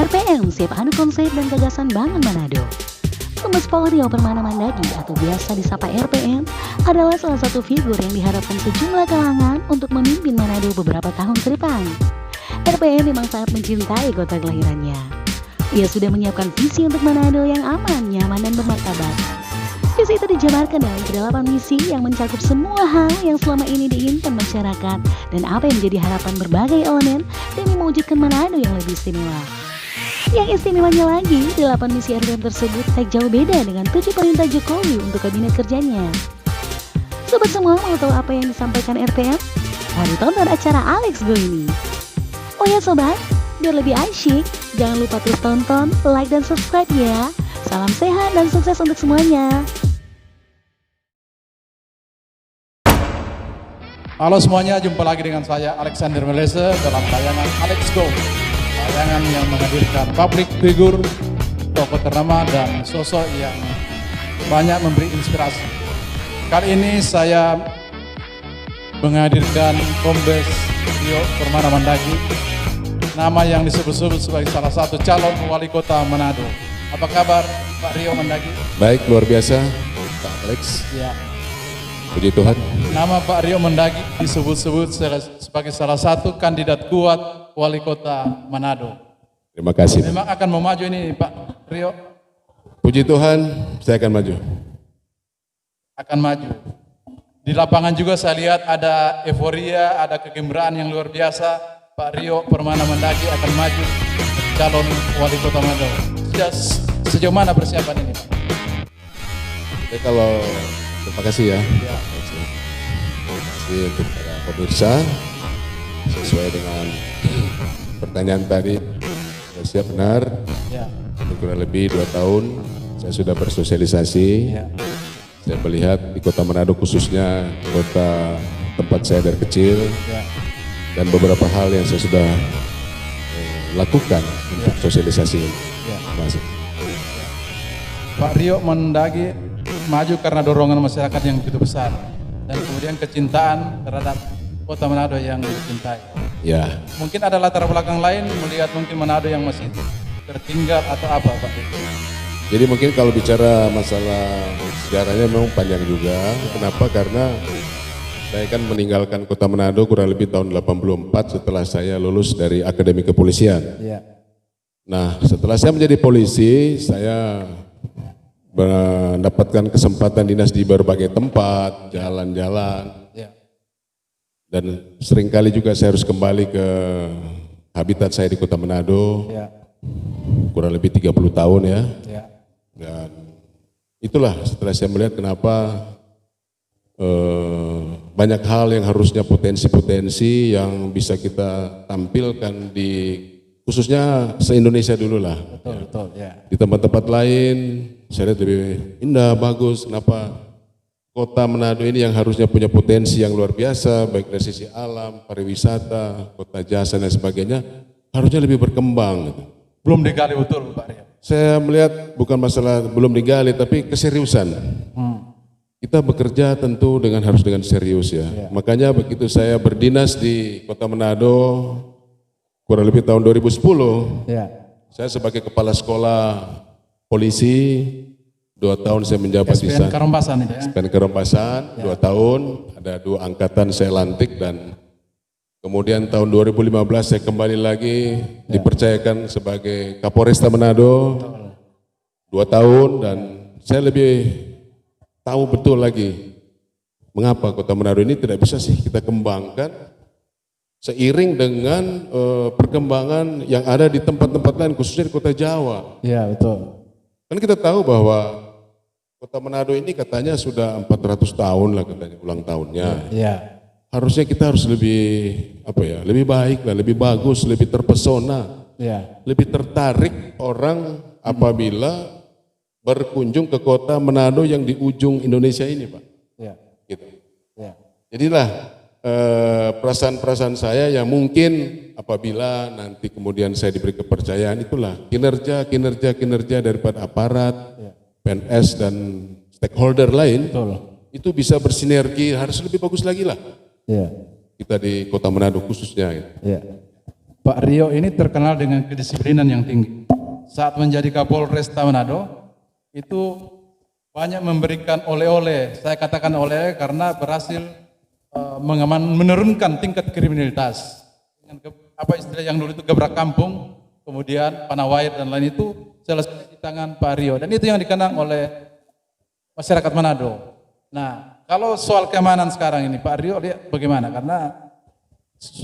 RPM siap adu konsep dan gagasan Bangun Manado. Kombes Pol Rio Permana Mandagi atau biasa disapa RPM adalah salah satu figur yang diharapkan sejumlah kalangan untuk memimpin Manado beberapa tahun ke depan. RPM memang sangat mencintai kota kelahirannya. Ia sudah menyiapkan visi untuk Manado yang aman, nyaman, dan bermartabat. Visi itu dijabarkan dalam ke-8 misi yang mencakup semua hal yang selama ini diinginkan masyarakat dan apa yang menjadi harapan berbagai elemen demi mewujudkan Manado yang lebih istimewa. Yang istimewanya lagi, 8 misi RPM tersebut tak jauh beda dengan 7 perintah Jokowi untuk kabinet kerjanya. Sobat semua mau tahu apa yang disampaikan RPM? Mari tonton acara Alex Go ini. Oh ya sobat, biar lebih asyik, jangan lupa terus tonton, like, dan subscribe ya. Salam sehat dan sukses untuk semuanya. Halo semuanya, jumpa lagi dengan saya Alexander Melese dalam tayangan Alex Go. Tayangan yang menghadirkan public figure, tokoh ternama dan sosok yang banyak memberi inspirasi. Kali ini saya menghadirkan Kombes Rio Permana Mandagi, nama yang disebut-sebut sebagai salah satu calon wali kota Manado. Apa kabar Pak Rio Mandagi? Baik, luar biasa Pak Alex. Ya. Puji Tuhan. Nama Pak Rio Mandagi disebut-sebut sebagai salah satu kandidat kuat wali kota Manado. Terima kasih. Memang akan mau maju ini Pak Rio? Puji Tuhan, saya akan maju. Akan maju. Di lapangan juga saya lihat ada euforia, ada kegembiraan yang luar biasa. Pak Rio Permana Mandagi akan maju calon wali kota Manado. Sejauh mana persiapan ini Pak? Oke, terima kasih ya. Terima kasih untuk para pemirsa. Sesuai dengan pertanyaan tadi, saya siap benar. Ya. Kurang lebih 2 tahun saya sudah bersosialisasi. Ya. Saya melihat di kota Manado khususnya kota tempat saya dari kecil. Ya. Dan beberapa hal yang saya sudah lakukan untuk sosialisasi. Ya. Masuk. Pak Rio Mandagi maju karena dorongan masyarakat yang begitu besar dan kemudian kecintaan terhadap kota Manado yang dicintai. Ya. Mungkin ada latar belakang lain melihat mungkin Manado yang masih tertinggal atau apa Pak? Jadi mungkin kalau bicara masalah sejarahnya memang panjang juga. Kenapa? Karena saya kan meninggalkan kota Manado kurang lebih tahun 84 setelah saya lulus dari Akademi Kepolisian. Ya. Nah, setelah saya menjadi polisi, saya mendapatkan kesempatan dinas di berbagai tempat, jalan-jalan. Ya. Dan seringkali juga saya harus kembali ke habitat saya di kota Manado. Ya. Kurang lebih 30 tahun ya. Ya. Dan itulah setelah saya melihat kenapa banyak hal yang harusnya potensi-potensi yang bisa kita tampilkan di khususnya se-Indonesia dulu lah. Betul, betul, ya. Di tempat-tempat lain saya lihat lebih indah, bagus. Kenapa kota Manado ini yang harusnya punya potensi yang luar biasa, baik dari sisi alam, pariwisata, kota jasa dan sebagainya, harusnya lebih berkembang. Gitu. Belum digali betul Pak Rio. Saya melihat bukan masalah belum digali, tapi keseriusan. Kita bekerja tentu harus dengan serius ya. Makanya begitu saya berdinas di kota Manado, kurang lebih tahun 2010, saya sebagai kepala sekolah polisi, 2 tahun saya menjabat di SPN sana. Karompasan itu ya? SPN Karompasan, 2 tahun, ada 2 angkatan saya lantik dan kemudian tahun 2015 saya kembali lagi dipercayakan sebagai Kapolresta Manado, 2 tahun dan saya lebih tahu betul lagi mengapa kota Manado ini tidak bisa sih kita kembangkan seiring dengan perkembangan yang ada di tempat-tempat lain khususnya di kota Jawa. Iya betul. Kan kita tahu bahwa kota Manado ini katanya sudah 400 tahun lah katanya ulang tahunnya. Iya. Harusnya kita harus lebih baik lah, lebih bagus, lebih terpesona, lebih tertarik orang apabila berkunjung ke kota Manado yang di ujung Indonesia ini Pak. Iya. Gitu. Iya. Jadilah perasaan-perasaan saya yang mungkin apabila nanti kemudian saya diberi kepercayaan itulah kinerja daripada aparat, PNS dan stakeholder lain. Betul. Itu bisa bersinergi harus lebih bagus lagi lah. Iya. Kita di kota Manado khususnya. Gitu. Iya. Pak Rio ini terkenal dengan kedisiplinan yang tinggi. Saat menjadi Kapolres Manado, itu banyak memberikan oleh-oleh. Saya katakan oleh karena berhasil menurunkan tingkat kriminalitas. Dengan apa istilah yang dulu itu gebrak kampung, kemudian panawair dan lain itu selesai di tangan Pak Rio. Dan itu yang dikenang oleh masyarakat Manado. Nah, kalau soal keamanan sekarang ini Pak Rio lihat bagaimana? Karena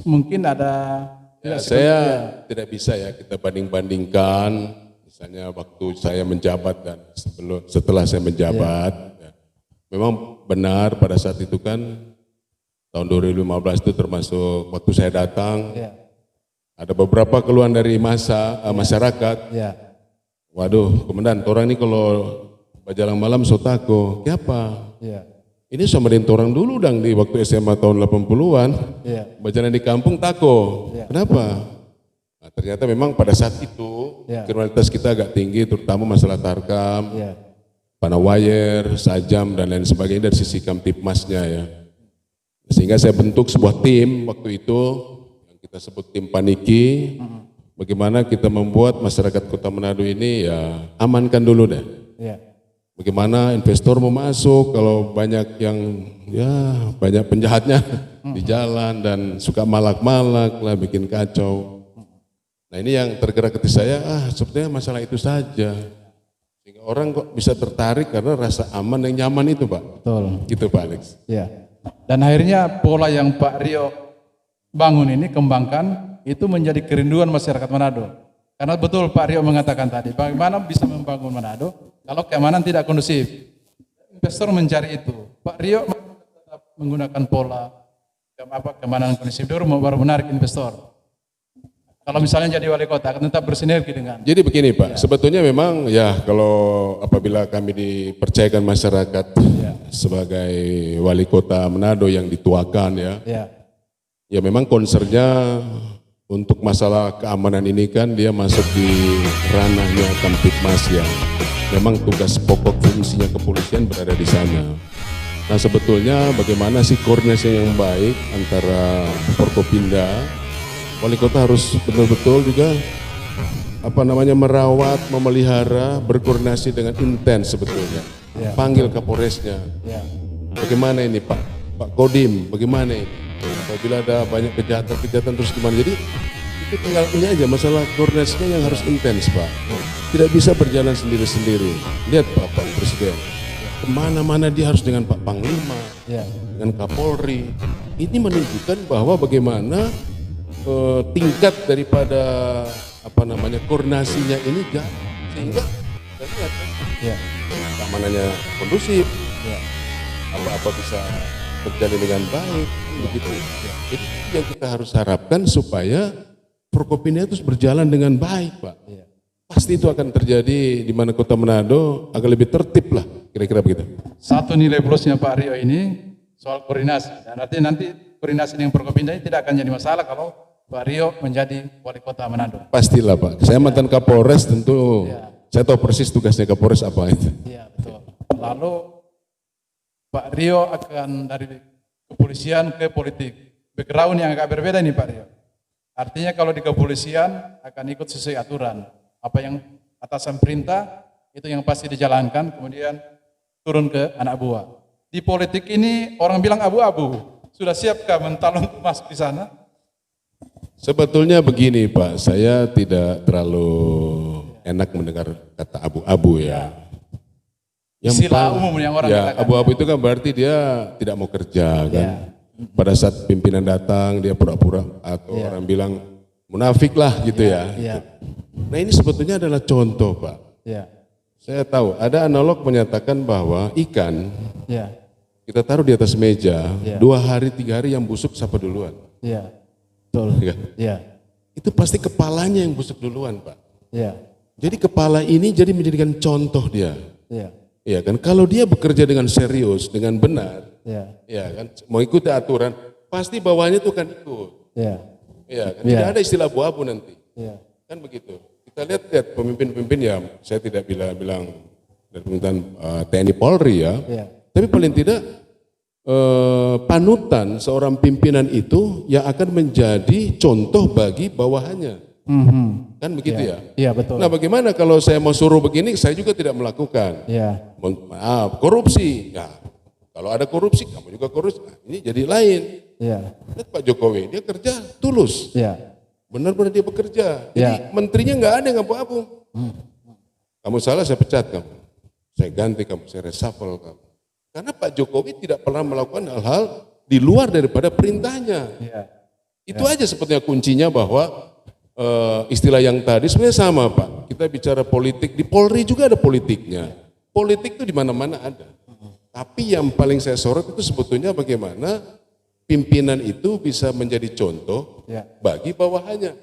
mungkin ada saya tidak bisa ya kita banding-bandingkan, misalnya waktu saya menjabat dan setelah saya menjabat. Ya. Memang benar pada saat itu kan tahun 2015 itu termasuk waktu saya datang, ada beberapa keluhan dari masyarakat. Waduh, komandan, orang ini kalau bajalang malam sotako, kenapa? Ini sama dengan orang dulu dang di waktu SMA tahun 80-an, bajalan di kampung tako. Kenapa? Nah, ternyata memang pada saat itu kriminalitas kita agak tinggi, terutama masalah tarkam, panawayer, sajam dan lain sebagainya dari sisi Kamtipmasnya ya. Sehingga saya bentuk sebuah tim waktu itu yang kita sebut tim Paniki. Bagaimana kita membuat masyarakat Kota Manado ini ya amankan dulu deh. Bagaimana investor mau masuk kalau banyak yang banyak penjahatnya di jalan dan suka malak-malak lah bikin kacau. Nah ini yang tergerak hati saya, sepertinya masalah itu saja. Sehingga orang kok bisa tertarik karena rasa aman yang nyaman itu Pak. Betul. Gitu Pak Alex. Dan akhirnya pola yang Pak Rio bangun ini, kembangkan, itu menjadi kerinduan masyarakat Manado. Karena betul Pak Rio mengatakan tadi, bagaimana bisa membangun Manado kalau keamanan tidak kondusif. Investor mencari itu. Pak Rio tetap menggunakan pola keamanan kondusif dulu baru menarik investor. Kalau misalnya jadi wali kota akan tetap bersinergi dengan. Jadi begini Pak, sebetulnya memang ya kalau apabila kami dipercayakan masyarakat sebagai wali kota Manado yang dituakan ya memang concernnya untuk masalah keamanan ini kan dia masuk di ranahnya Kamtipmas yang memang tugas pokok fungsinya kepolisian berada di sana. Nah sebetulnya bagaimana sih koordinasi yang baik antara Forkopimda, wali kota harus betul-betul juga merawat, memelihara, berkoordinasi dengan intens sebetulnya. Panggil Kapolresnya. Bagaimana ini Pak Kodim, bagaimana ini? Apabila ada banyak kejahatan terus gimana? Jadi itu tinggal ini aja masalah koordinasinya yang harus intens Pak. Tidak bisa berjalan sendiri-sendiri. Lihat Pak Presiden, kemana-mana dia harus dengan Pak Panglima, dengan Kapolri. Ini menunjukkan bahwa bagaimana tingkat daripada koordinasinya ini sehingga kita lihat keamanannya kondusif, apa bisa berjalan dengan baik, begitu. Jadi yang kita harus harapkan supaya Forkopimda itu berjalan dengan baik, Pak. Pasti itu akan terjadi di mana Kota Manado agak lebih tertib lah, kira-kira begitu. Satu nilai plusnya Pak Rio ini soal koordinasi, dan nanti koordinasi dengan Forkopimda ini tidak akan jadi masalah kalau Pak Rio menjadi wali kota Manado. Pastilah Pak, saya mantan Kapolres tentu saya tahu persis tugasnya Kapolres apa itu. Iya betul. Lalu Pak Rio akan dari kepolisian ke politik, background yang agak berbeda nih Pak Rio. Artinya kalau di kepolisian akan ikut sesuai aturan, apa yang atasan perintah itu yang pasti dijalankan, kemudian turun ke anak buah. Di politik ini orang bilang abu-abu, sudah siapkah mental untuk masuk di sana? Sebetulnya begini Pak, saya tidak terlalu enak mendengar kata abu-abu ya. Yang istilah umum yang orang katakan. Abu-abu itu kan berarti dia tidak mau kerja kan. Pada saat pimpinan datang dia pura-pura atau orang bilang munafik lah gitu ya. Nah ini sebetulnya adalah contoh Pak. Saya tahu ada analog menyatakan bahwa ikan kita taruh di atas meja 2 hari 3 hari yang busuk siapa duluan? Betul. Itu pasti kepalanya yang busuk duluan Pak. Jadi kepala ini jadi menjadikan contoh dia. Iya kan, kalau dia bekerja dengan serius, dengan benar, ya kan, mau ikuti aturan, pasti bawahnya tuh kan ikut. Iya kan, tidak ada istilah abu-abu nanti. Kan begitu. Kita lihat pemimpin-pemimpin ya, saya tidak bilang dari pemerintahan TNI Polri ya, tapi paling tidak panutan seorang pimpinan itu yang akan menjadi contoh bagi bawahannya. Kan begitu ya? Iya, betul. Nah, bagaimana kalau saya mau suruh begini, saya juga tidak melakukan. Iya. Maaf, korupsi. Ya, kalau ada korupsi, kamu juga korupsi. Nah, ini jadi lain. Iya. Lihat Pak Jokowi, dia kerja tulus. Iya. Benar-benar dia bekerja. Jadi Ya. menterinya nggak ada yang abu-abu. Kamu salah, saya pecat kamu. Saya ganti kamu, saya reshuffle kamu. Karena Pak Jokowi tidak pernah melakukan hal-hal di luar daripada perintahnya. Iya. Itu aja sebetulnya kuncinya bahwa istilah yang tadi sebenarnya sama Pak. Kita bicara politik, di Polri juga ada politiknya. Politik itu di mana-mana ada. Tapi yang paling saya sorot itu sebetulnya bagaimana pimpinan itu bisa menjadi contoh Ya. bagi bawahannya.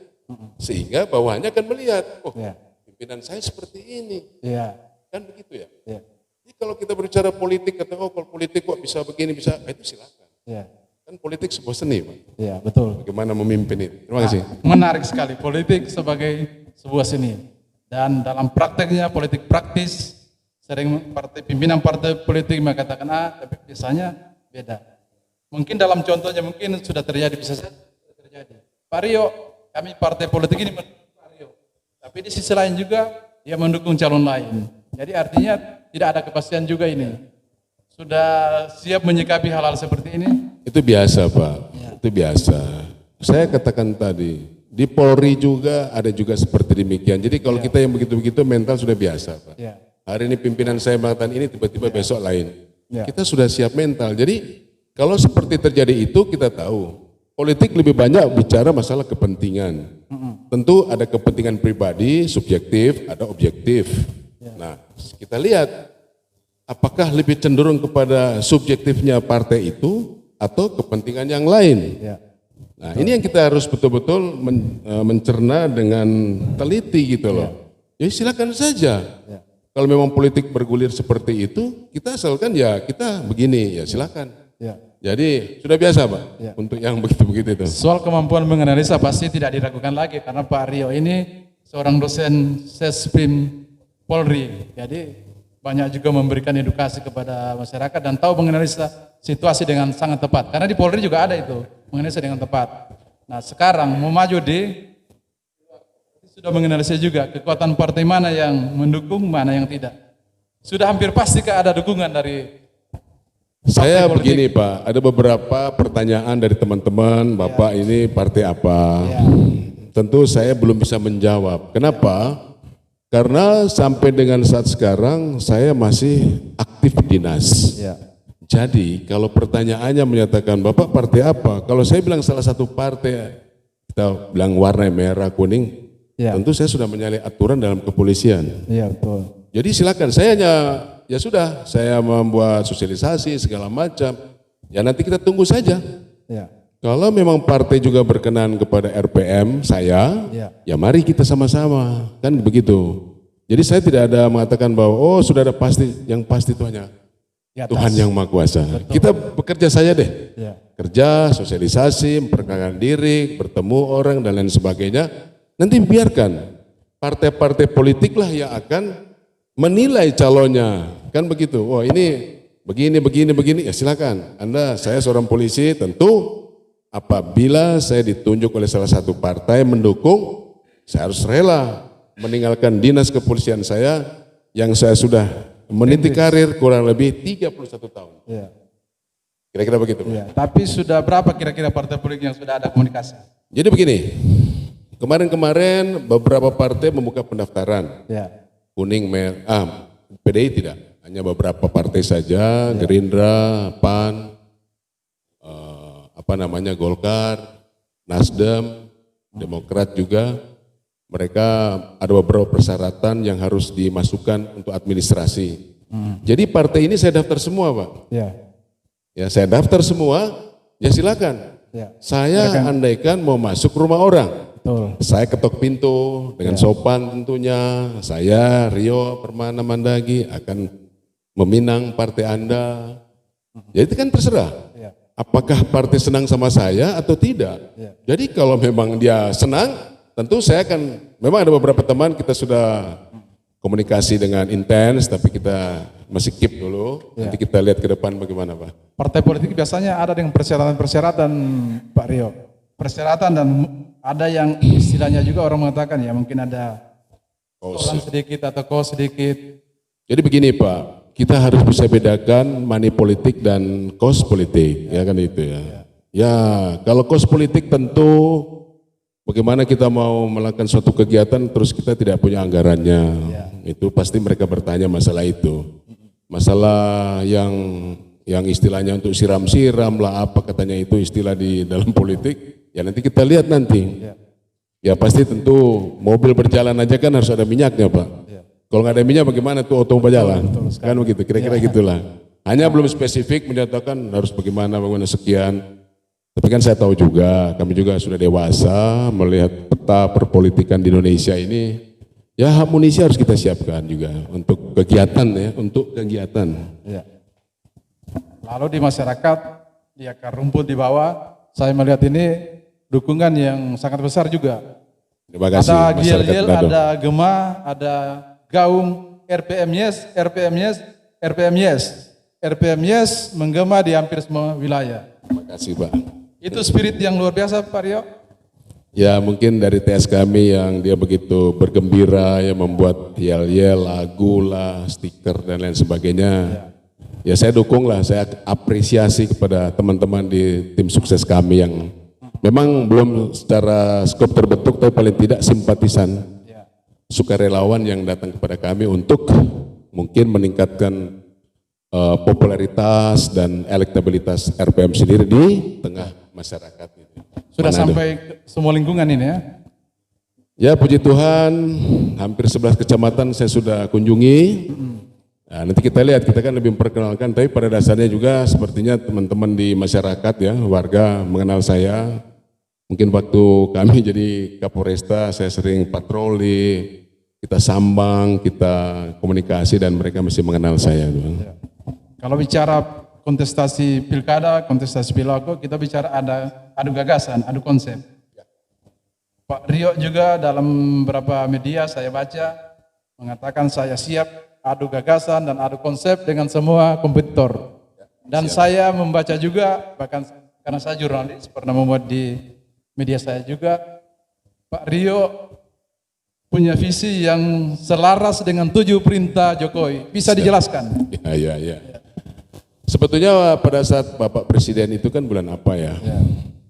Sehingga bawahannya akan melihat, oh Ya. pimpinan saya seperti ini. Iya. Kan begitu ya. Iya. Jadi kalau kita berbicara politik, kata oh kalau politik kok bisa begini, bisa, itu silakan. Iya. Kan politik sebuah seni Pak. Iya, betul. Bagaimana memimpin itu. Terima kasih. Menarik sekali politik sebagai sebuah seni. Dan dalam prakteknya politik praktis sering pimpinan partai politik mengatakan A, tapi biasanya beda. Mungkin dalam contohnya mungkin sudah terjadi, bisa saja terjadi. Pak Rio, kami partai politik ini mendukung Pak Rio. Tapi di sisi lain juga dia mendukung calon lain. Jadi artinya tidak ada kepastian juga ini. Sudah siap menyikapi hal-hal seperti ini? Itu biasa Pak, itu biasa. Saya katakan tadi, di Polri juga ada juga seperti demikian. Jadi kalau kita yang begitu-begitu mental sudah biasa Pak. Ya. Hari ini pimpinan saya mengatakan ini, tiba-tiba besok lain. Ya. Kita sudah siap mental. Jadi kalau seperti terjadi itu kita tahu, politik lebih banyak bicara masalah kepentingan. Tentu ada kepentingan pribadi, subjektif, ada objektif. Nah, kita lihat apakah lebih cenderung kepada subjektifnya partai itu atau kepentingan yang lain. Ya. Nah, ini yang kita harus betul-betul mencerna dengan teliti gitu loh. Ya silakan saja. Ya. Kalau memang politik bergulir seperti itu, kita asalkan ya kita begini, ya silakan. Ya. Jadi sudah biasa Pak, Ya. untuk yang begitu-begitu itu. Soal kemampuan menganalisa pasti tidak diragukan lagi karena Pak Rio ini seorang dosen Sespim Polri. Jadi banyak juga memberikan edukasi kepada masyarakat dan tahu menganalisa situasi dengan sangat tepat. Karena di Polri juga ada itu, menganalisa dengan tepat. Nah sekarang mau maju sudah menganalisa juga kekuatan partai mana yang mendukung, mana yang tidak. Sudah hampir pasti ada dukungan dari Saya politik. begini Pak, ada beberapa pertanyaan dari teman-teman, Bapak ini partai apa? Ya. Tentu saya belum bisa menjawab. Kenapa? Karena sampai dengan saat sekarang saya masih aktif dinas. Ya. Jadi kalau pertanyaannya menyatakan Bapak partai apa? Kalau saya bilang salah satu partai, kita bilang warna merah kuning, Ya. tentu saya sudah menyalahi aturan dalam kepolisian. Iya betul. Jadi silakan, saya hanya ya sudah, saya membuat sosialisasi segala macam. Ya nanti kita tunggu saja. Ya. Kalau memang partai juga berkenan kepada RPM saya, ya mari kita sama-sama, kan begitu. Jadi saya tidak ada mengatakan bahwa oh sudah ada pasti, yang pasti itu hanya Di atas. Tuhan yang Maha Kuasa. Kita bekerja saja deh, Ya. kerja, sosialisasi, memperkenalkan diri, bertemu orang dan lain sebagainya. Nanti biarkan partai-partai politik lah yang akan menilai calonnya, kan begitu. Wah ini begini, ya silakan. Saya seorang polisi, tentu apabila saya ditunjuk oleh salah satu partai mendukung, saya harus rela meninggalkan dinas kepolisian saya yang saya sudah meniti karir kurang lebih 31 tahun. Ya. Kira-kira begitu. Ya. Tapi sudah berapa kira-kira partai politik yang sudah ada komunikasi? Jadi begini, kemarin beberapa partai membuka pendaftaran. Ya. Kuning, PDI tidak, hanya beberapa partai saja, Gerindra, PAN, Golkar, Nasdem, Demokrat juga. Mereka ada beberapa persyaratan yang harus dimasukkan untuk administrasi. Jadi partai ini saya daftar semua Pak. Ya. Ya saya daftar semua, ya silakan. Ya. Saya andaikan mau masuk rumah orang. Betul. Saya ketok pintu dengan sopan tentunya. Saya Rio Permana Mandagi akan meminang partai Anda. Ya itu kan terserah. Ya. Apakah partai senang sama saya atau tidak? Ya. Jadi kalau memang dia senang, tentu saya akan. Memang ada beberapa teman kita sudah komunikasi dengan intens, tapi kita masih keep dulu. Nanti kita lihat ke depan bagaimana Pak. Partai politik biasanya ada dengan persyaratan-persyaratan Pak Rio. Persyaratan dan ada yang istilahnya juga orang mengatakan ya mungkin ada orang sedikit atau kos sedikit. Jadi begini Pak, kita harus bisa bedakan money politik dan cost politik, ya kan itu ya. Ya, kalau cost politik tentu bagaimana kita mau melakukan suatu kegiatan terus kita tidak punya anggarannya. Itu pasti mereka bertanya masalah itu. Masalah yang istilahnya untuk siram-siram lah apa katanya itu istilah di dalam politik, ya nanti kita lihat nanti. Ya pasti tentu mobil berjalan aja kan harus ada minyaknya Pak. Kalau nggak ada minyak bagaimana tuh oto berjalan? Kan begitu, kira-kira gitulah. Hanya belum spesifik menyatakan harus bagaimana sekian. Tapi kan saya tahu juga, kami juga sudah dewasa melihat peta perpolitikan di Indonesia ini. Ya amunisi harus kita siapkan juga untuk kegiatan ya, untuk kegiatan. Ya. Lalu di masyarakat, di akar rumput di bawah, saya melihat ini dukungan yang sangat besar juga. Terima kasih. Ada Giel-Giel, ada Gema, ada Gaung, RPM Yes menggema di hampir semua wilayah. Terima kasih Pak. Itu spirit yang luar biasa Pak Rio. Ya mungkin dari TS kami yang dia begitu bergembira ya membuat yel-yel, lagu lah, stiker dan lain sebagainya. Ya saya dukung lah, saya apresiasi kepada teman-teman di tim sukses kami yang memang belum secara skop terbentuk tapi paling tidak simpatisan, sukarelawan yang datang kepada kami untuk mungkin meningkatkan popularitas dan elektabilitas RPM sendiri di tengah masyarakat. Sudah sampai ke semua lingkungan ini ya? Ya puji Tuhan, hampir 11 kecamatan saya sudah kunjungi. Nah, nanti kita lihat, kita kan lebih memperkenalkan, tapi pada dasarnya juga sepertinya teman-teman di masyarakat ya, warga mengenal saya. Mungkin waktu kami jadi Kapolresta, saya sering patroli, kita sambang, kita komunikasi dan mereka masih mengenal saya. Ya. Kalau bicara kontestasi pilkada, kontestasi pilago, kita bicara adu gagasan, adu konsep. Pak Rio juga dalam beberapa media saya baca mengatakan saya siap adu gagasan dan adu konsep dengan semua kompetitor. Dan saya membaca juga, bahkan karena saya jurnalis, pernah memuat di media saya juga, Pak Rio punya visi yang selaras dengan 7 perintah Jokowi. Bisa dijelaskan? Ya. Sebetulnya pada saat Bapak Presiden itu kan bulan apa ya?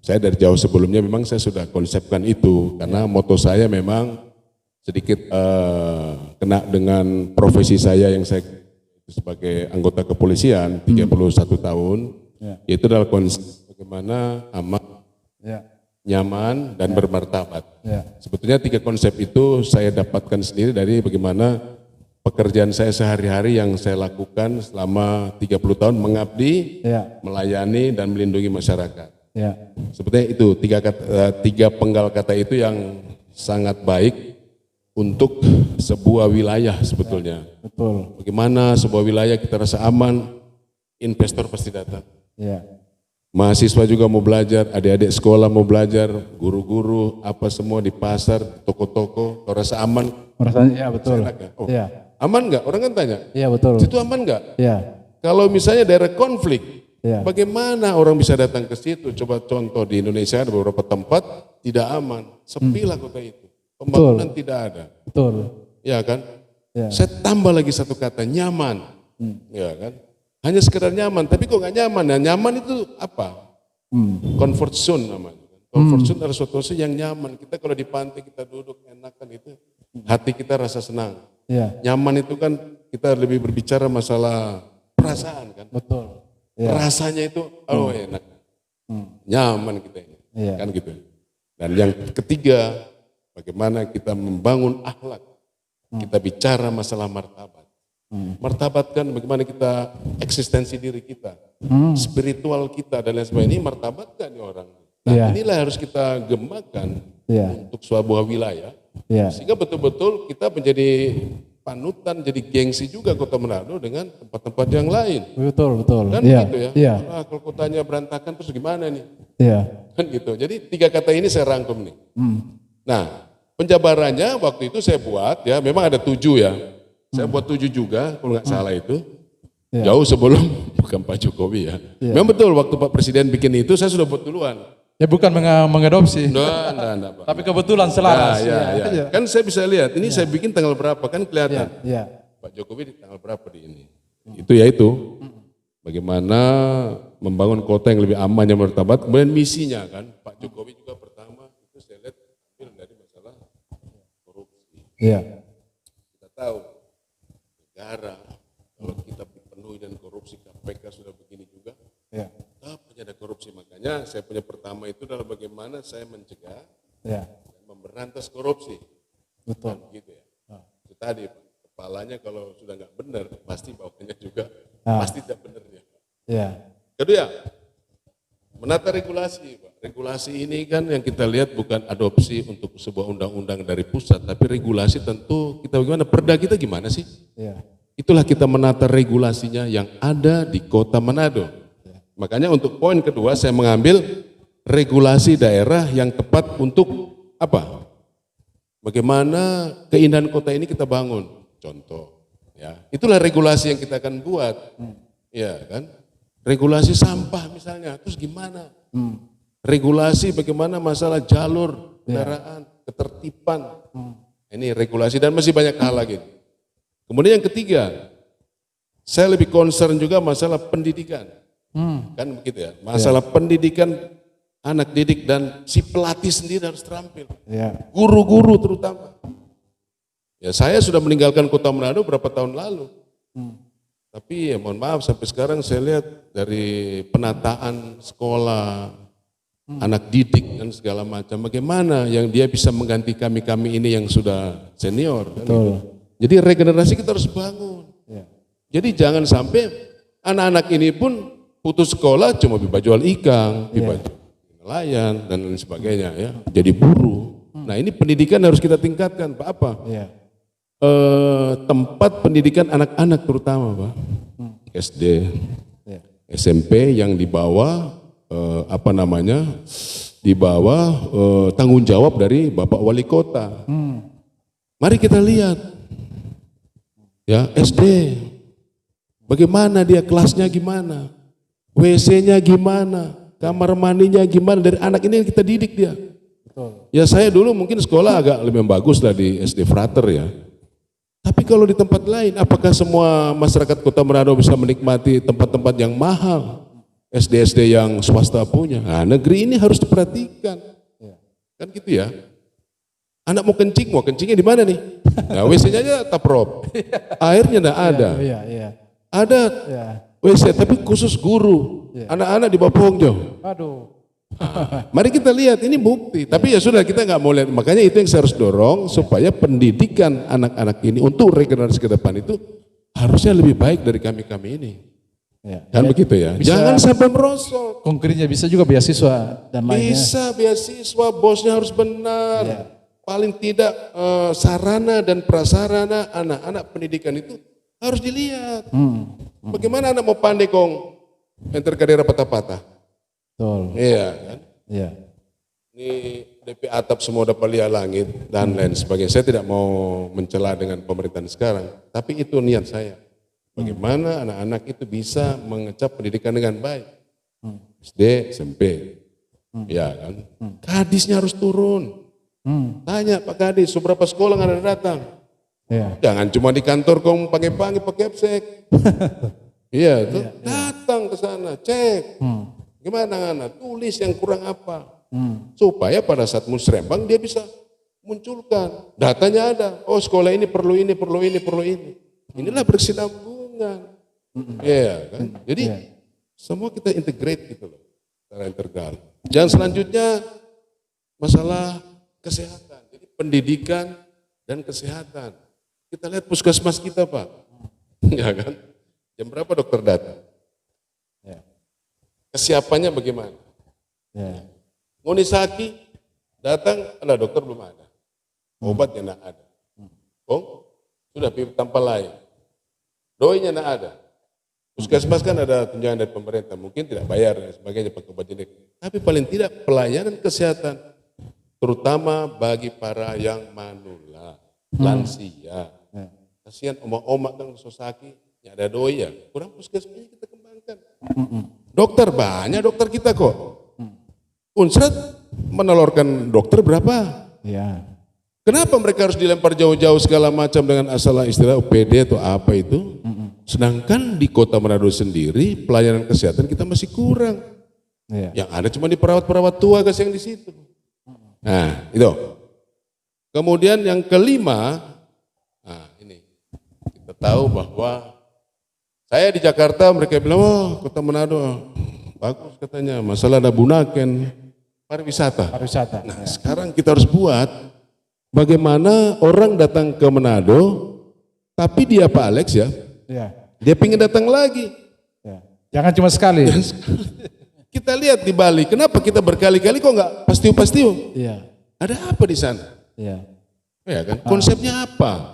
Saya dari jauh sebelumnya memang saya sudah konsepkan itu karena moto saya memang sedikit kena dengan profesi saya yang saya sebagai anggota kepolisian 31 tahun, yaitu adalah konsep bagaimana aman, nyaman dan bermartabat. Sebetulnya 3 konsep itu saya dapatkan sendiri dari bagaimana pekerjaan saya sehari-hari yang saya lakukan selama 30 tahun mengabdi, melayani dan melindungi masyarakat. Sebetulnya itu 3 penggal kata itu yang sangat baik untuk sebuah wilayah sebetulnya. Betul. Bagaimana sebuah wilayah kita rasa aman, investor pasti datang. Mahasiswa juga mau belajar, adik-adik sekolah mau belajar, guru-guru, apa semua di pasar, toko-toko, kalau rasa aman. Rasanya ya betul. Aman nggak? Orang kan tanya. Iya betul. Situ aman nggak? Iya. Kalau misalnya daerah konflik, bagaimana orang bisa datang ke situ? Coba contoh di Indonesia ada beberapa tempat tidak aman, sepi lah kota itu. Pembangunan tidak ada. Betul. Ya kan? Saya tambah lagi satu kata, nyaman. Ya kan? Hanya sekedar nyaman, tapi kok nggak nyaman? Nah, nyaman itu apa? Comfort zone namanya. Comfort zone adalah suatu yang nyaman. Kita kalau di pantai kita duduk enakan itu, hati kita rasa senang. Nyaman itu kan kita lebih berbicara masalah perasaan kan. Betul. Rasanya itu enak. Nyaman kita ini. Kan gitu. Dan yang ketiga, bagaimana kita membangun akhlak. Kita bicara masalah martabat. Martabat kan bagaimana kita eksistensi diri kita, spiritual kita dan lain sebagainya. Ini martabat kan orang. Nah, inilah harus kita gemakan untuk sebuah wilayah. Sehingga betul-betul kita menjadi panutan, jadi gengsi juga Kota Manado dengan tempat-tempat yang lain. Betul. Kan gitu ya. Kalau kotanya berantakan terus gimana nih? Kan gitu. Jadi 3 kata ini saya rangkum nih. Nah, penjabarannya waktu itu saya buat ya, memang ada 7 ya. Saya buat 7 juga, kalau nggak salah itu. Ya. Jauh sebelum, bukan Pak Jokowi ya. Memang betul, waktu Pak Presiden bikin itu, saya sudah buat duluan. Ya bukan mengadopsi. Enggak, Pak. Tapi kebetulan selaras. Ya. Kan saya bisa lihat, ini saya bikin tanggal berapa, kan kelihatan. Ya. Pak Jokowi di tanggal berapa di ini. Itu ya itu. Bagaimana membangun kota yang lebih aman, yang bermartabat. Kemudian misinya kan, Pak Jokowi juga pertama, itu saya lihat ambil dari masalah korupsi. Iya. Kita tahu, negara, kalau kita penuhi dan korupsi, KPK sudah begini juga, Iya. tetap aja ada korupsi. Makanya saya punya pertama itu adalah bagaimana saya mencegah Iya. dan memberantas korupsi. Betul. Kan gitu ya. Itu tadi, Pak. Kepalanya kalau sudah nggak benar, pasti bawahnya juga pasti tidak benar ya. Iya. Kedua, menata regulasi, Pak. Regulasi ini kan yang kita lihat bukan adopsi untuk sebuah undang-undang dari pusat, tapi regulasi tentu kita bagaimana, perda kita gimana sih? Iya. Itulah kita menata regulasinya yang ada di Kota Manado. Makanya untuk poin kedua saya mengambil regulasi daerah yang tepat untuk apa? Bagaimana keindahan kota ini kita bangun. Contoh, ya, itulah regulasi yang kita akan buat, ya kan? Regulasi sampah misalnya, terus gimana? Regulasi bagaimana masalah jalur kendaraan, ketertiban, ini regulasi dan masih banyak hal lagi. Kemudian yang ketiga, saya lebih concern juga masalah pendidikan, kan begitu ya? Masalah pendidikan anak didik dan si pelatih sendiri harus terampil, guru-guru terutama. Ya saya sudah meninggalkan Kota Manado berapa tahun lalu. Tapi ya mohon maaf sampai sekarang saya lihat dari penataan sekolah, anak didik dan segala macam. Bagaimana yang dia bisa mengganti kami-kami ini yang sudah senior. Kan gitu. Jadi regenerasi kita harus bangun. Jadi jangan sampai anak-anak ini pun putus sekolah cuma bisa jual ikan, bisa nelayan dan lain sebagainya ya. Jadi buruh. Nah ini pendidikan harus kita tingkatkan. Pak apa? Tempat pendidikan anak-anak terutama Pak, SD, SMP yang di bawah di bawah tanggung jawab dari Bapak Wali Kota. Mari kita lihat, ya SD, bagaimana dia kelasnya gimana, WC-nya gimana, kamar mandinya gimana, dari anak ini kita didik dia. Ya saya dulu mungkin sekolah agak lebih bagus lah di SD Frater ya. Tapi kalau di tempat lain, apakah semua masyarakat Kota Manado bisa menikmati tempat-tempat yang mahal? SD-SD yang swasta punya. Nah, negeri ini harus diperhatikan. Kan gitu ya. Anak mau kencingnya di mana nih? Nah, WC-nya aja taprop. Airnya enggak ada. Ada WC, tapi khusus guru. Anak-anak di bawah pohon jauh. Aduh. Mari kita lihat, ini bukti. Tapi ya sudah, kita nggak mau lihat. Makanya itu yang saya harus dorong supaya pendidikan anak-anak ini untuk regenerasi ke depan itu harusnya lebih baik dari kami-kami ini. Kan begitu ya. Jangan sampai merosot. Konkretnya bisa juga beasiswa dan lainnya. Bisa beasiswa, bosnya harus benar. Paling tidak sarana dan prasarana anak-anak pendidikan itu harus dilihat. Bagaimana anak mau pandai kong enter kadera patah-patah? Betul. Iya kan? Iya. Ini DP atap semua udah palia langit dan lain sebagainya. Saya tidak mau mencela dengan pemerintahan sekarang, tapi itu niat saya. Bagaimana anak-anak itu bisa mengecap pendidikan dengan baik. SD, SMP. Ya kan? Kadisnya harus turun. Tanya Pak Kadis, seberapa sekolah nggak ada datang? Jangan cuma di kantor kong pakai absek. Iya, tuh datang ke sana, cek. Gimana anak? Tulis yang kurang apa. Supaya pada saat musrembang dia bisa munculkan. Datanya ada. Oh sekolah ini perlu ini, perlu ini, perlu ini. Inilah berkesinambungan. Iya kan? Jadi semua kita integrate gitu loh. Secara integral. Dan selanjutnya masalah kesehatan. Jadi pendidikan dan kesehatan. Kita lihat puskesmas kita Pak. Ya kan? Jam berapa dokter datang? Kesiapannya bagaimana? Monisaki datang, ada dokter belum ada. Obatnya tidak ada. Sudah pipit tanpa lain. Doinya tidak ada. Puskesmas kan ada tunjangan dari pemerintah, mungkin tidak bayar dan sebagainya pakai obat jenis. Tapi paling tidak pelayanan kesehatan, terutama bagi para yang manula, lansia. kasihan omak-omak kan Sosaki, ya ada doi ya, kurang puskesmasnya kita kembangkan. Dokter banyak dokter kita kok. Unsret menelurkan dokter berapa? Iya. Kenapa mereka harus dilempar jauh-jauh segala macam dengan asal istilah UPD atau apa itu? Sedangkan di Kota Manado sendiri pelayanan kesehatan kita masih kurang. Iya. Yang ada cuma di perawat-perawat tua guys yang di situ. Nah, itu. Kemudian yang kelima, nah ini kita tahu bahwa saya di Jakarta mereka bilang, wah Kota Manado bagus katanya, masalah ada Bunaken, pariwisata. Pariwisata. Nah sekarang kita harus buat bagaimana orang datang ke Manado, tapi dia Pak Alex ya, Iya. dia pengen datang lagi. Iya. Jangan cuma sekali. Kita lihat di Bali, kenapa kita berkali-kali kok nggak pastiu-pastiu? Iya. Ada apa di sana? Iya. Ya kan, konsepnya apa?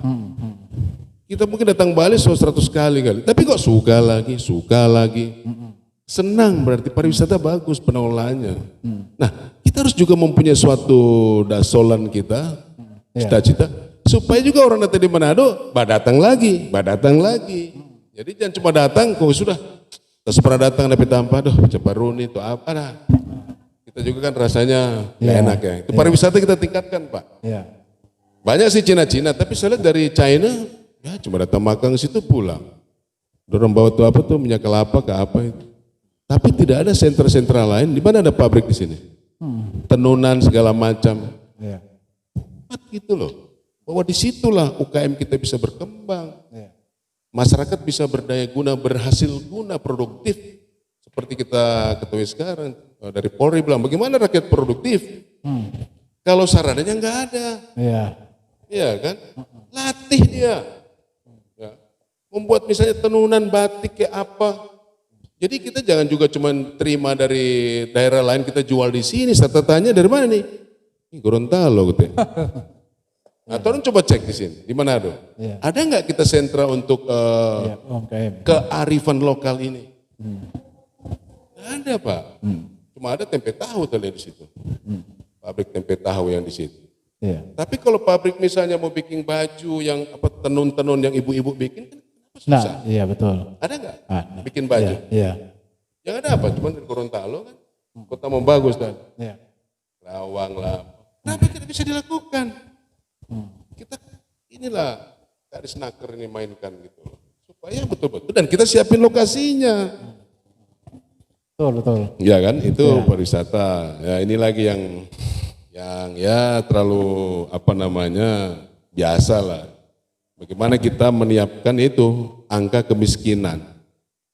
Kita mungkin datang Bali 100 kali, tapi kok suka lagi. Senang berarti pariwisata bagus pengelolaannya. Nah, kita harus juga mempunyai suatu dasolan kita, cita-cita, supaya juga orang datang di Manado, datang lagi. Jadi jangan cuma datang, kok sudah, terus pernah datang tapi tanpa, ceparuni itu apa dah. Kita juga kan rasanya gak enak ya. Itu pariwisata kita tingkatkan Pak. Iya. Banyak sih Cina-Cina, tapi saya lihat dari China, ya cuma datang makan ke situ pulang. Dorong bawa tuh apa tuh, minyak kelapa ke apa itu. Tapi tidak ada sentra-sentra lain, di mana ada pabrik di sini? Tenunan segala macam. Iya. Gitu loh. Bahwa disitulah UKM kita bisa berkembang. Iya. Masyarakat bisa berdaya guna, berhasil guna, produktif. Seperti kita ketahui sekarang, dari Polri bilang, bagaimana rakyat produktif? Kalau sarananya nggak ada. Iya. Iya kan? Latih dia. Ya. Membuat misalnya tenunan batik kayak apa. Jadi kita jangan juga cuma terima dari daerah lain kita jual di sini. Saya tanya dari mana nih? Ini Gorontalo gitu. Atau orang coba cek di sini, di Manado. Iya. Ada nggak kita sentra untuk Iya, UMKM. kearifan lokal ini? Nggak ada Pak. Cuma ada tempe tahu terlihat di situ. Pabrik tempe tahu yang di situ. Iya. Tapi kalau pabrik misalnya mau bikin baju yang apa tenun-tenun yang ibu-ibu bikin, kan kenapa susah? Nah, iya betul. Ada nggak Ada. bikin baju? Iya. Yang ada apa? Cuma di Gorontalo kan, kota mau bagus dan Iya. Rawang lah. Kenapa tidak bisa dilakukan? Kita inilah dari snaker ini mainkan gitu loh. Supaya betul-betul dan kita siapin lokasinya. Betul. Ya kan, itu Ya. pariwisata. Ya ini lagi yang ya terlalu apa namanya biasa lah. Bagaimana kita menyiapkan itu angka kemiskinan.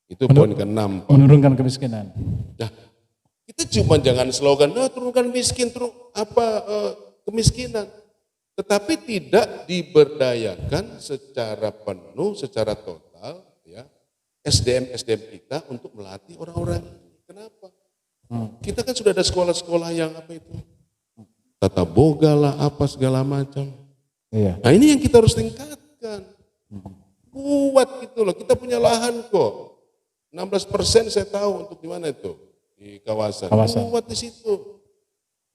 Itu poin ke-6. Pak. Menurunkan kemiskinan. Nah, kita cuma jangan slogan, turunkan miskin, kemiskinan. Tetapi tidak diberdayakan secara penuh, secara total, ya SDM kita untuk melatih orang-orang. Kenapa? Kita kan sudah ada sekolah-sekolah yang apa itu, tata boga lah, apa segala macam. Iya. Nah ini yang kita harus tingkatkan. Kuat gitu loh, kita punya lahan kok. 16% saya tahu untuk di mana itu, di kawasan. Kuat di situ.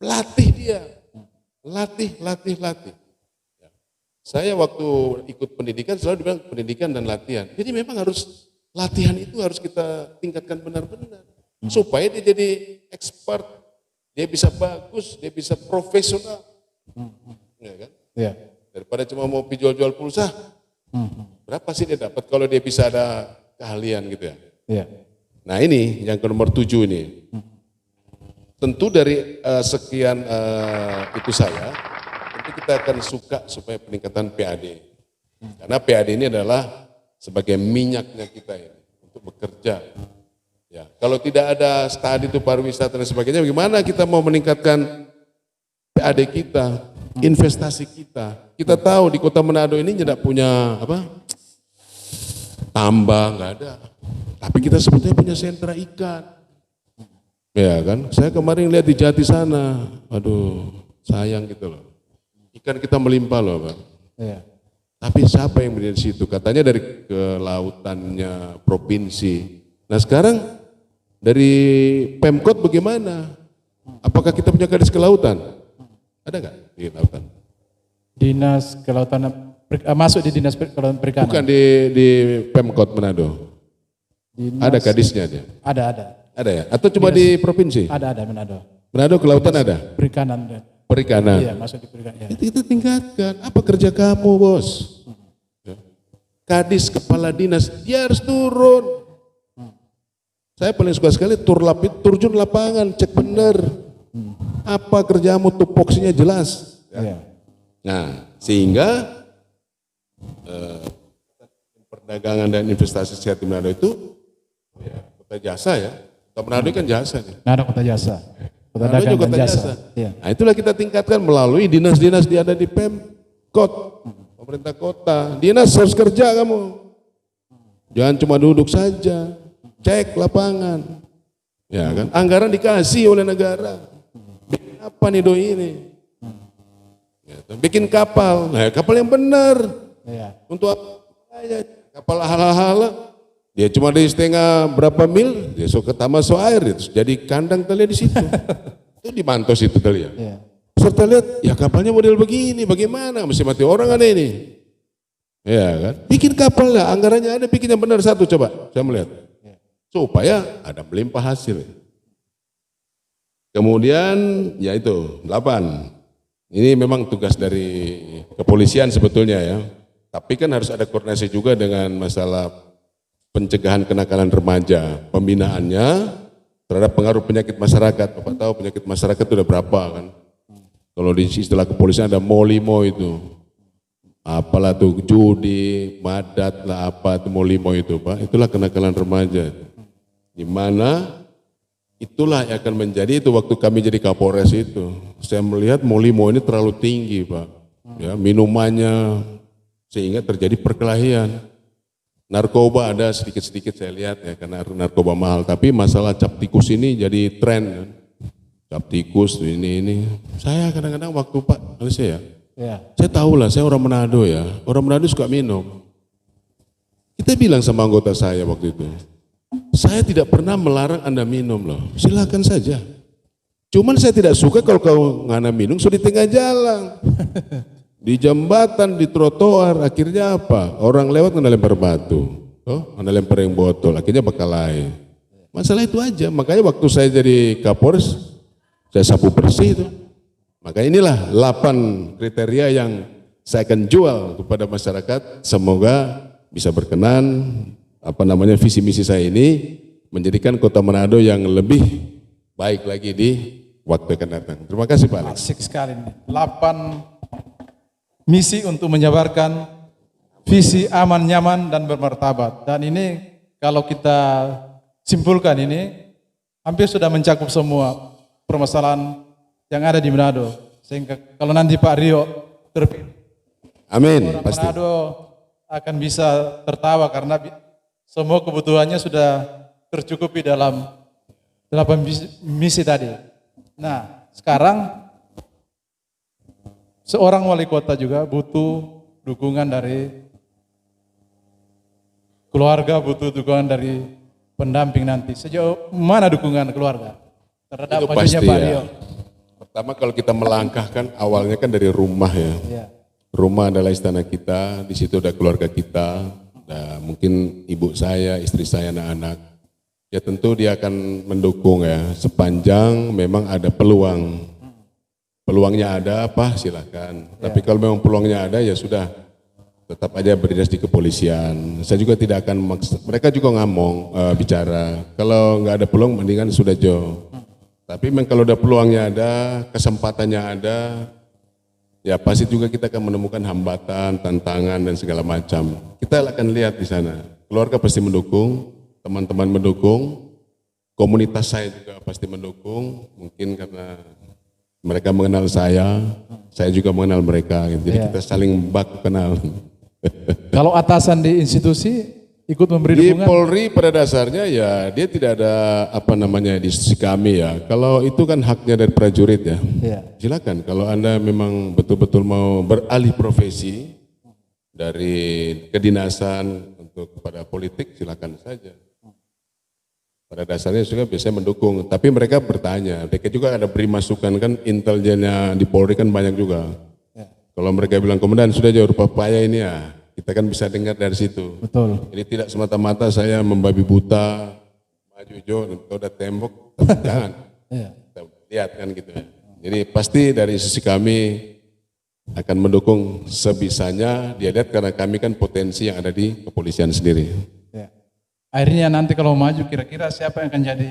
Latih dia. Latih. Ya. Saya waktu ikut pendidikan selalu dibilang pendidikan dan latihan. Jadi memang harus latihan itu harus kita tingkatkan benar-benar. Supaya dia jadi expert, dia bisa bagus, dia bisa profesional. Ya kan? Iya. Daripada cuma mau jual-jual pulsa, berapa sih dia dapat kalau dia bisa ada keahlian gitu ya. Iya. Nah ini yang ke nomor 7 ini. Tentu dari sekian itu saya, tentu kita akan suka supaya peningkatan PAD. Karena PAD ini adalah sebagai minyaknya kita ini untuk bekerja. Ya, kalau tidak ada studi itu pariwisata dan sebagainya, bagaimana kita mau meningkatkan PAD kita, investasi kita? Kita tahu di Kota Manado ini tidak punya apa? Tambang, nggak ada. Tapi kita sebetulnya punya sentra ikan. Ya kan, saya kemarin lihat di Jati sana, aduh sayang gitu loh. Ikan kita melimpah loh Pak. Iya. Tapi siapa yang berdiri di situ? Katanya dari kelautannya provinsi. Nah sekarang dari Pemkot bagaimana? Apakah kita punya garis kelautan? Ada nggak di lautan? Dinas Kelautan masuk di dinas perikanan. Bukan di Pemkot Manado. Ada kadisnya dia. Ada. Ada ya? Atau cuma di provinsi? Ada Manado. Manado kelautan ada? Perikanan. Perikanan. Iya, masuk di perikanan. Ya. Itu kita tingkatkan. Apa kerja kamu, Bos? Kadis kepala dinas, dia harus turun. Saya paling suka sekali turjun lapangan, cek benar. Apa kerjamu, tupoksinya jelas. Iya. Nah, sehingga perdagangan dan investasi sehat di Manado itu ya, kota jasa ya. Kota Manado kan jasa nih. Manado kota jasa. Kota Manado dagang juga dan kota jasa. jasa. Iya. Nah, itulah kita tingkatkan melalui dinas-dinas di ada di Pemkot, pemerintah kota. Dinas harus kerja kamu. Jangan cuma duduk saja. Cek lapangan. Ya kan? Anggaran dikasih oleh negara. Bikin apa nih doi ini? Ya, bikin kapal. Nah, kapal yang benar. Iya. Untuk apa? Kapal hal-hal. Dia cuma di setengah berapa mil, dia so ke taman so air, terus jadi kandang tali di situ. Itu di Mantos itu tali ya. Iya. Serta lihat, ya kapalnya model begini, bagaimana? Mesti mati orang ada ini. Ya kan? Bikin kapal lah, anggarannya ada, bikin yang benar satu coba, saya melihat. Supaya ada melimpah hasil. Kemudian, ya itu, 8. Ini memang tugas dari kepolisian sebetulnya ya. Tapi kan harus ada koordinasi juga dengan masalah pencegahan kenakalan remaja, pembinaannya terhadap pengaruh penyakit masyarakat. Bapak tahu penyakit masyarakat itu udah berapa kan? Kalau di istilah kepolisian ada molimo itu. Apalah tuh judi, madat lah apa itu molimo itu Pak. Itulah kenakalan remaja. Di mana itulah yang akan menjadi itu waktu kami jadi Kapolres itu. Saya melihat molimo ini terlalu tinggi Pak. Ya, minumannya sehingga terjadi perkelahian. Narkoba ada sedikit-sedikit saya lihat ya karena narkoba mahal, tapi masalah cap tikus ini jadi tren kan. Cap tikus ini. Saya kadang-kadang waktu Pak, Malaysia ya. Iya. Saya tahu lah, saya orang Manado ya. Orang Manado suka minum. Kita bilang sama anggota saya waktu itu, saya tidak pernah melarang Anda minum loh. Silakan saja. Cuman saya tidak suka kalau kau ngana minum sudah di tengah jalan. Di jembatan, di trotoar, akhirnya apa? Orang lewat kena lempar batu, kena lempar yang botol, akhirnya bakalain. Masalah itu aja, makanya waktu saya jadi Kapolres, saya sapu bersih itu. Maka inilah 8 kriteria yang saya akan jual kepada masyarakat, semoga bisa berkenan, visi misi saya ini, menjadikan Kota Manado yang lebih baik lagi di waktu akan datang. Terima kasih Pak Alex. Asik sekali nih. 8 misi untuk menyebarkan visi aman, nyaman, dan bermartabat. Dan ini kalau kita simpulkan ini, hampir sudah mencakup semua permasalahan yang ada di Manado. Sehingga kalau nanti Pak Rio terpilih, Amin, orang pasti. Manado akan bisa tertawa karena semua kebutuhannya sudah tercukupi dalam 8 misi tadi. Nah, sekarang seorang wali kota juga butuh dukungan dari keluarga, butuh dukungan dari pendamping nanti. Sejauh mana dukungan keluarga terhadap Itu majunya pasti Pak ya. Rio? Pertama kalau kita melangkahkan awalnya kan dari rumah ya. Ya. Rumah adalah istana kita, di situ ada keluarga kita, ada mungkin ibu saya, istri saya, anak-anak. Ya tentu dia akan mendukung ya, sepanjang memang ada peluang. Peluangnya ada apa silakan. Tapi kalau memang peluangnya ada ya sudah, tetap aja berdinas di kepolisian. Saya juga tidak akan mereka juga ngomong bicara. Kalau nggak ada peluang mendingan sudah jauh. Tapi memang kalau ada peluangnya ada, kesempatannya ada, ya pasti juga kita akan menemukan hambatan, tantangan dan segala macam. Kita akan lihat di sana. Keluarga pasti mendukung, teman-teman mendukung, komunitas saya juga pasti mendukung. Mungkin karena mereka mengenal saya juga mengenal mereka. Jadi kita saling baku kenal. Kalau atasan di institusi ikut memberi Di dukungan? Polri pada dasarnya ya dia tidak ada di institusi kami ya. Kalau itu kan haknya dari prajurit ya. Iya. Silakan kalau Anda memang betul-betul mau beralih profesi dari kedinasan untuk kepada politik silakan saja. Pada dasarnya juga biasanya mendukung, tapi mereka bertanya, mereka juga ada beri masukan kan intelijennya di Polri kan banyak juga. Kalau mereka bilang komandan sudah jauh papaya ini ya, kita kan bisa dengar dari situ. Betul. Jadi tidak semata-mata saya membabi buta, maju jo, udah tembok, jangan. Iya. Kita lihat kan gitu ya. Jadi pasti dari sisi kami akan mendukung sebisanya, dia lihat karena kami kan potensi yang ada di kepolisian sendiri. Ya. Akhirnya nanti kalau maju kira-kira siapa yang akan jadi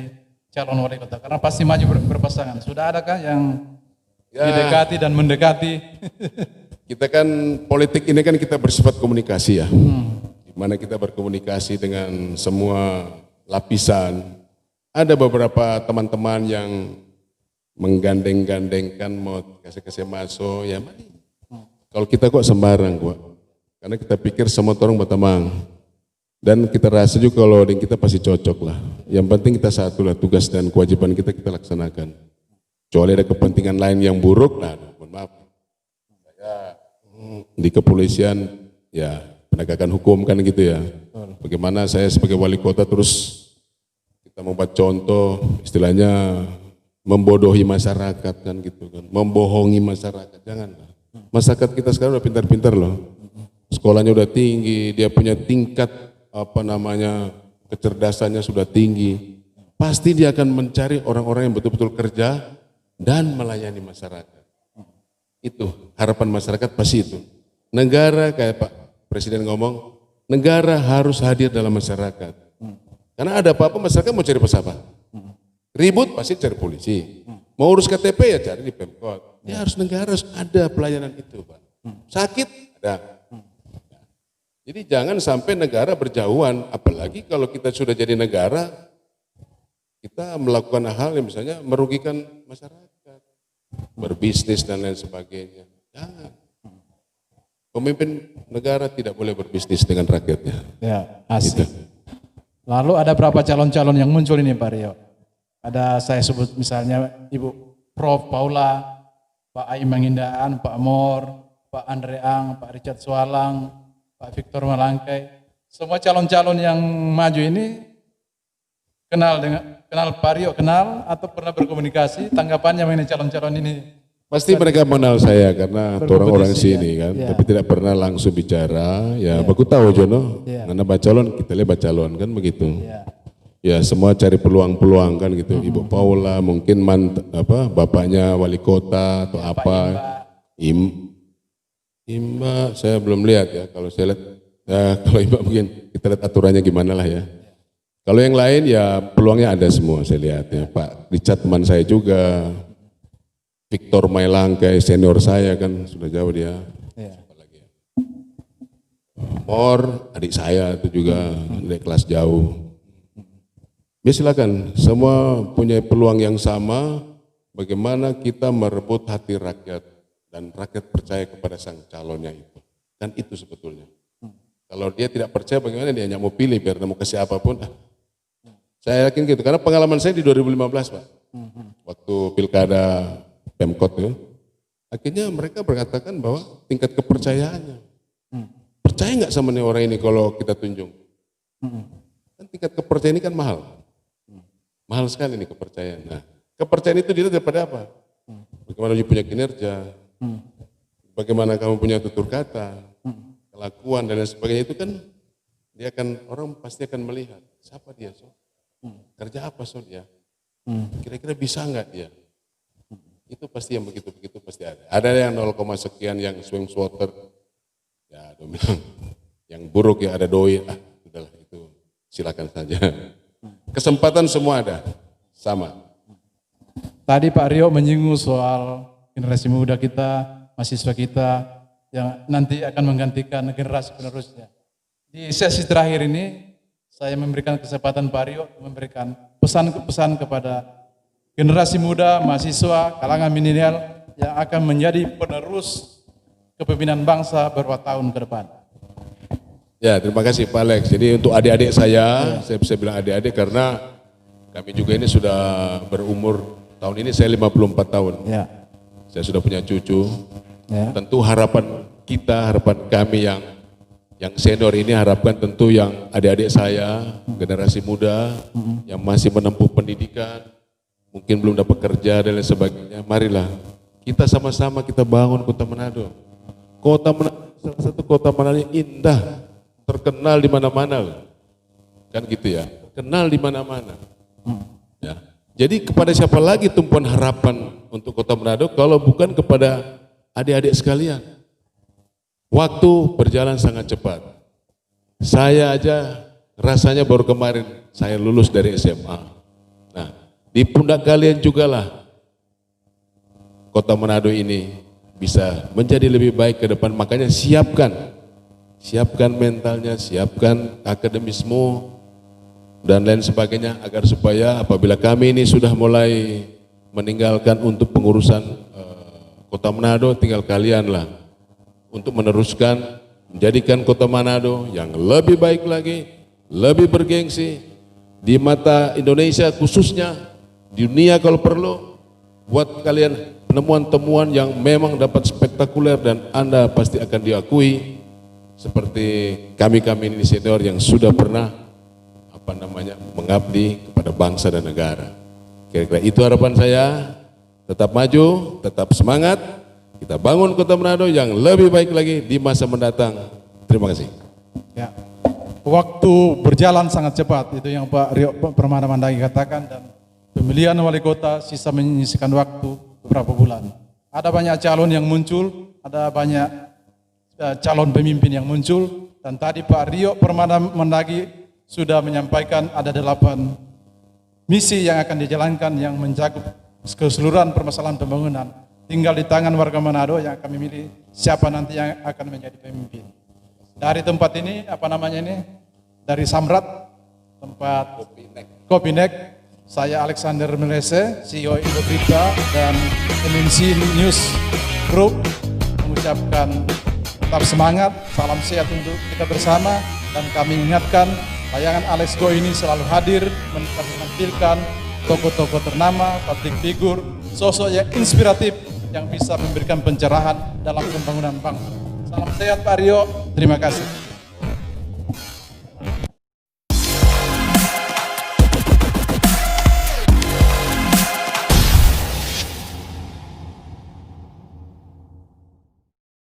calon wali kota? Karena pasti maju berpasangan. Sudah adakah yang didekati dan mendekati? Kita kan politik ini kan kita bersifat komunikasi ya. Dimana kita berkomunikasi dengan semua lapisan. Ada beberapa teman-teman yang menggandeng-gandengkan mau kasih masuk, ya mari. Kalau kita kok sembarang kok. Karena kita pikir semua orang berteman. Dan kita rasa juga kalau dengan kita pasti cocok lah. Yang penting kita satu lah, tugas dan kewajiban kita laksanakan. Kecuali ada kepentingan lain yang buruk, nah mohon maaf. Saya di kepolisian ya penegakan hukum kan gitu ya. Bagaimana saya sebagai wali kota terus kita membuat contoh istilahnya membodohi masyarakat kan gitu kan. Membohongi masyarakat, janganlah. Masyarakat kita sekarang udah pintar-pintar loh. Sekolahnya udah tinggi, dia punya tingkat kecerdasannya sudah tinggi. Pasti dia akan mencari orang-orang yang betul-betul kerja dan melayani masyarakat. Itu harapan masyarakat pasti itu. Negara kayak Pak Presiden ngomong, negara harus hadir dalam masyarakat. Karena ada apa-apa masyarakat mau cari siapa? Ribut pasti cari polisi. Mau urus KTP ya cari di Pemkot. Ya harus negara harus ada pelayanan itu Pak. Sakit ada. Jadi jangan sampai negara berjauhan, apalagi kalau kita sudah jadi negara, kita melakukan hal yang misalnya merugikan masyarakat, berbisnis dan lain sebagainya. Jangan. Pemimpin negara tidak boleh berbisnis dengan rakyatnya. Ya, asik. Gitu. Lalu ada berapa calon-calon yang muncul ini Pak Rio? Ada saya sebut misalnya Ibu Prof. Paula, Pak Ai Mangindaan, Pak Mor, Pak Andreang, Pak Richard Swalang, Pak Victor Malangkai. Semua calon-calon yang maju ini kenal Pak Rio, kenal atau pernah berkomunikasi? Tanggapannya mengenai calon-calon ini? Pasti mereka mengenal saya karena orang-orang sini kan, ya. tapi tidak pernah langsung bicara. Ya, baku tahu Jono, karena bacalon kita lihat bacalon kan begitu. Ya. Ya semua cari peluang-peluang kan gitu. Ibu Paula mungkin bapaknya wali kota atau apa. Imba saya belum lihat ya. Kalau saya lihat, ya, kalau Imba mungkin kita lihat aturannya gimana lah ya. Kalau yang lain ya peluangnya ada semua saya lihat ya. Pak Richard teman saya juga. Victor Mailangkai senior saya kan sudah jauh dia. Ya. Mor adik saya itu juga dari kelas jauh. Ya silakan, semua punya peluang yang sama. Bagaimana kita merebut hati rakyat dan rakyat percaya kepada sang calonnya itu. Kan itu sebetulnya. Kalau dia tidak percaya bagaimana dia hanya mau pilih biar mau kasih apapun. Saya yakin gitu, karena pengalaman saya di 2015 Pak. Waktu pilkada Pemkot itu, akhirnya mereka berkatakan bahwa tingkat kepercayaannya. Percaya nggak sama nih orang ini kalau kita tunjuk? Kan tingkat kepercayaan ini kan mahal. Mahal sekali nih kepercayaan. Nah, kepercayaan itu dilihat daripada apa? Bagaimana dia punya kinerja, bagaimana kamu punya tutur kata, kelakuan dan lain sebagainya itu kan dia akan orang pasti akan melihat siapa dia so, kerja apa so dia, kira-kira bisa nggak dia? Itu pasti yang begitu-begitu pasti ada. Ada yang 0, sekian yang swing swatter, ya dia bilang yang buruk ya ada doi, udahlah itu silakan saja. Kesempatan semua ada, sama. Tadi Pak Rio menyinggung soal generasi muda kita, mahasiswa kita yang nanti akan menggantikan generasi penerusnya. Di sesi terakhir ini saya memberikan kesempatan Pak Rio memberikan pesan-pesan kepada generasi muda, mahasiswa, kalangan milenial yang akan menjadi penerus kepemimpinan bangsa beberapa tahun ke depan. Ya, terima kasih Pak Alex. Jadi untuk adik-adik saya bisa bilang adik-adik karena kami juga ini sudah berumur, tahun ini saya 54 tahun. Ya. Saya sudah punya cucu. Ya. Tentu harapan kita, harapan kami yang senior ini harapkan tentu yang adik-adik saya, generasi muda yang masih menempuh pendidikan, mungkin belum dapat kerja dan lain sebagainya. Marilah kita sama-sama kita bangun Kota Manado. kota Manado salah satu kota Manado yang indah, terkenal di mana-mana. Kan gitu ya, kenal di mana-mana. Ya. Jadi kepada siapa lagi tumpuan harapan untuk kota Manado kalau bukan kepada adik-adik sekalian. Waktu berjalan sangat cepat. Saya aja rasanya baru kemarin saya lulus dari SMA. Nah, di pundak kalian jugalah kota Manado ini bisa menjadi lebih baik ke depan. Makanya siapkan mentalnya, siapkan akademismu dan lain sebagainya agar supaya apabila kami ini sudah mulai meninggalkan untuk pengurusan kota Manado, tinggal kalianlah untuk meneruskan menjadikan kota Manado yang lebih baik lagi, lebih bergengsi di mata Indonesia khususnya, di dunia kalau perlu. Buat kalian penemuan-temuan yang memang dapat spektakuler dan Anda pasti akan diakui seperti kami-kami ini senior yang sudah pernah mengabdi kepada bangsa dan negara. Kira-kira itu harapan saya. Tetap maju, tetap semangat. Kita bangun kota Manado yang lebih baik lagi di masa mendatang. Terima kasih. Ya. Waktu berjalan sangat cepat, itu yang Pak Rio Permana Mandagi katakan, dan pemilihan wali kota sisa menyisikan waktu beberapa bulan. Ada banyak calon yang muncul, ada banyak calon pemimpin yang muncul, dan tadi Pak Rio Permana Mandagi sudah menyampaikan ada 8 misi yang akan dijalankan yang mencakup keseluruhan permasalahan pembangunan. Tinggal di tangan warga Manado yang akan memilih siapa nanti yang akan menjadi pemimpin. Dari tempat ini, dari Samrat, tempat Kopinek, saya Alexander Melese, CEO Indoberita dan MNC News Group mengucapkan tetap semangat, salam sehat untuk kita bersama, dan kami ingatkan tayangan Alex Go ini selalu hadir menampilkan tokoh-tokoh ternama, public figure, sosok yang inspiratif yang bisa memberikan pencerahan dalam pembangunan bangsa. Salam sehat Pak Rio, terima kasih.